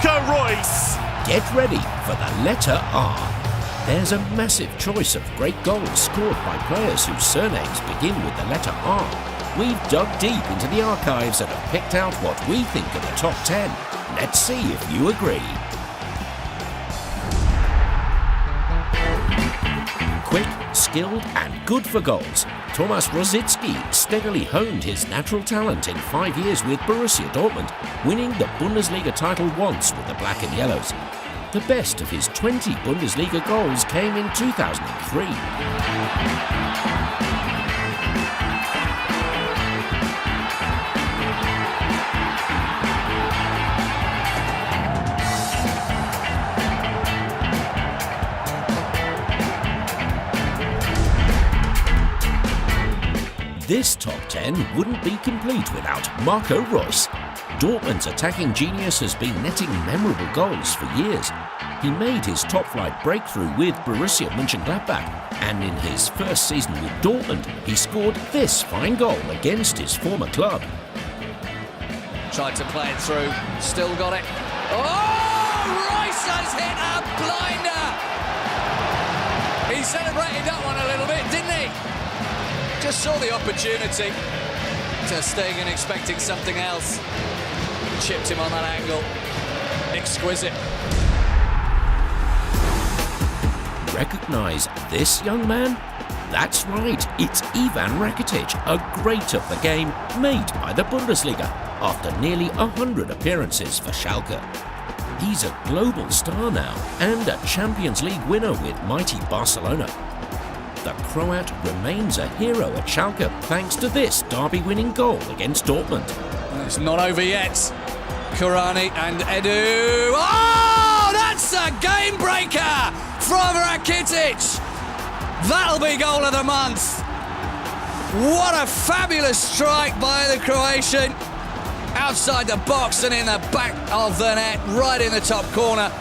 Reus. Get ready for the letter R. There's a massive choice of great goals scored by players whose surnames begin with the letter R. We've dug deep into the archives and have picked out what we think are the top 10. Let's see if you agree. Quick, skilled and good for goals, Tomasz Rosicki steadily honed his natural talent in 5 years with Borussia Dortmund, winning the Bundesliga title once with the Black and Yellows. The best of his 20 Bundesliga goals came in 2003. This top 10 wouldn't be complete without Marco Reus. Dortmund's attacking genius has been netting memorable goals for years. He made his top-flight breakthrough with Borussia Mönchengladbach, and in his first season with Dortmund, he scored this fine goal against his former club. Tried to play it through, still got it. Oh, Reus has hit a blinder! He celebrated that one a little bit, didn't he? Just saw the opportunity. Ter Stegen expecting something else. Chipped him on that angle. Exquisite. Recognise this young man? That's right, it's Ivan Rakitic, a great of the game made by the Bundesliga after nearly 100 appearances for Schalke. He's a global star now and a Champions League winner with mighty Barcelona. The Croat remains a hero at Schalke thanks to this derby-winning goal against Dortmund. It's not over yet. Kurani and Edu. Oh, that's a game breaker from Rakitic. That'll be goal of the month. What a fabulous strike by the Croatian. Outside the box and in the back of the net, right in the top corner.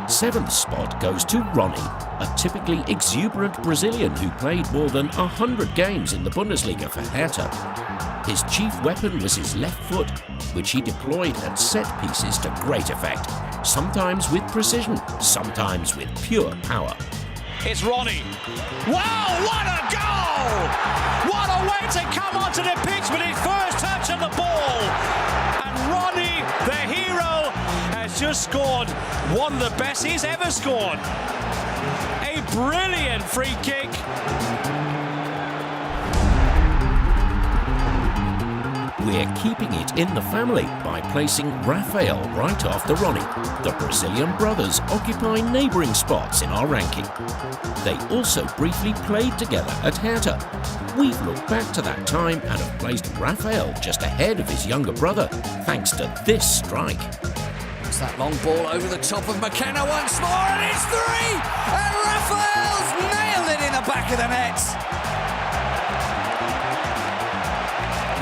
Seventh spot goes to Ronnie, a typically exuberant Brazilian who played more than 100 games in the Bundesliga for Hertha. His chief weapon was his left foot, which he deployed at set pieces to great effect, sometimes with precision, sometimes with pure power. It's Ronnie. Wow, what a goal! What a way to come onto the pitch with his first touch of the ball. And Ronnie, the hero, has just scored one of the best he's ever scored. A brilliant free kick. We're keeping it in the family by placing Rafael right after Ronnie. The Brazilian brothers occupy neighbouring spots in our ranking. They also briefly played together at Hertha. We've looked back to that time and have placed Rafael just ahead of his younger brother, thanks to this strike. It's that long ball over the top of McKenna once more, and it's three! And Rafael's nailed it in the back of the net.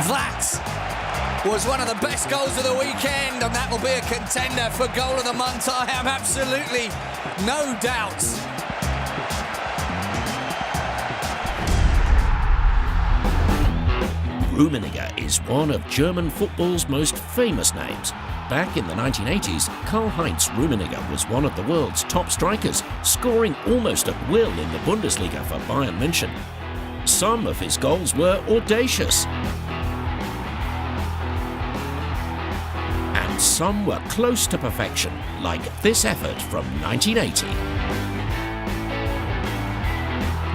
That was one of the best goals of the weekend, and that will be a contender for goal of the month, I have absolutely no doubt. Rummenigge is one of German football's most famous names. Back in the 1980s, Karl-Heinz Rummenigge was one of the world's top strikers, scoring almost at will in the Bundesliga for Bayern München. Some of his goals were audacious, and some were close to perfection, like this effort from 1980.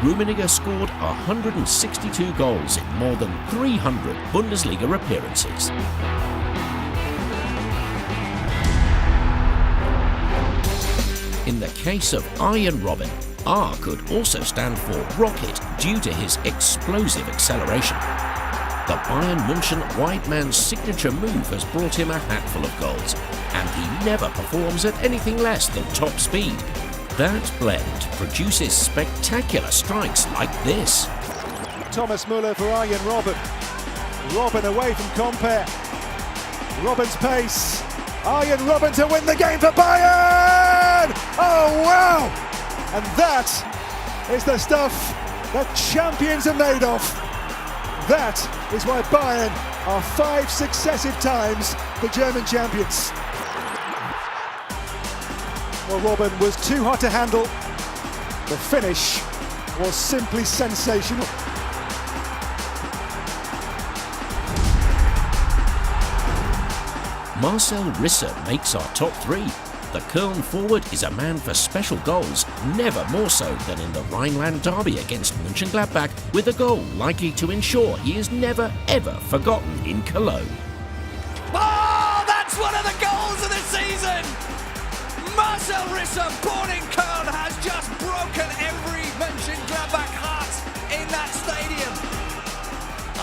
Rummenigge scored 162 goals in more than 300 Bundesliga appearances. In the case of Arjen Robben, R could also stand for rocket due to his explosive acceleration. The Bayern München wide man's signature move has brought him a hatful of goals, and he never performs at anything less than top speed. That blend produces spectacular strikes like this. Thomas Müller for Arjen Robben. Robben away from Compare. Robben's pace. Arjen Robben to win the game for Bayern! Oh wow! And that is the stuff that champions are made of. That is why Bayern are 5 successive times the German champions. Well, Robben was too hot to handle. The finish was simply sensational. Marcel Risser makes our top 3. The Köln forward is a man for special goals, never more so than in the Rhineland derby against Mönchengladbach, with a goal likely to ensure he is never ever forgotten in Cologne. Oh, that's one of the goals of the season! Marcel Risser, born in Köln, has just broken every Mönchengladbach heart in that stadium.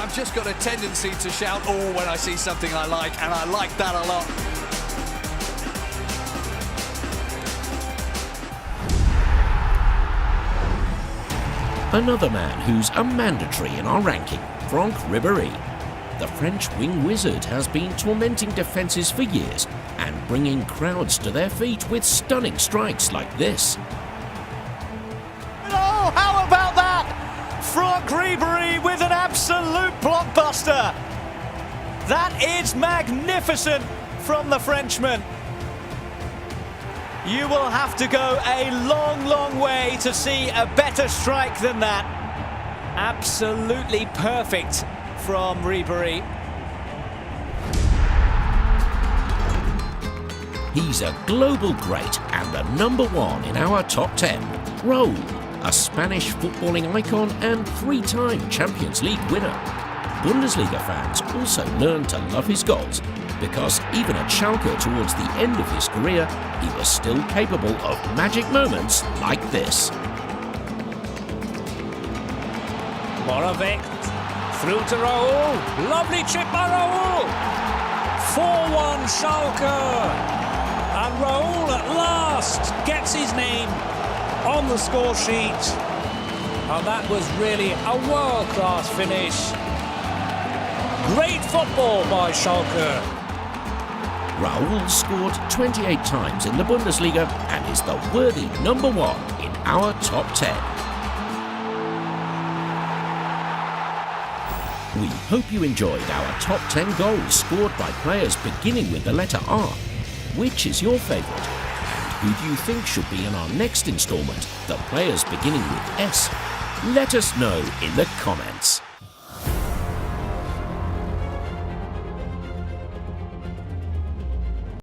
I've just got a tendency to shout "oh" when I see something I like, and I like that a lot. Another man who's a mandatory in our ranking, Ribery. The French wing wizard has been tormenting defences for years and bringing crowds to their feet with stunning strikes like this. Oh, how about that? Ribery with an absolute blockbuster. That is magnificent from the Frenchman. You will have to go a long, long way to see a better strike than that. Absolutely perfect from Ribery. He's a global great and the number 1 in our top 10. Raul, a Spanish footballing icon and 3-time Champions League winner. Bundesliga fans also learned to love his goals because even at Schalke towards the end of his career, he was still capable of magic moments like this. Moravec through to Raul. Lovely chip by Raul. 4-1 Schalke. And Raul at last gets his name on the score sheet. And that was really a world-class finish. Great football by Schalke. Raul scored 28 times in the Bundesliga and is the worthy number 1 in our top 10. We hope you enjoyed our top 10 goals scored by players beginning with the letter R. Which is your favourite? And who do you think should be in our next instalment, the players beginning with S? Let us know in the comments.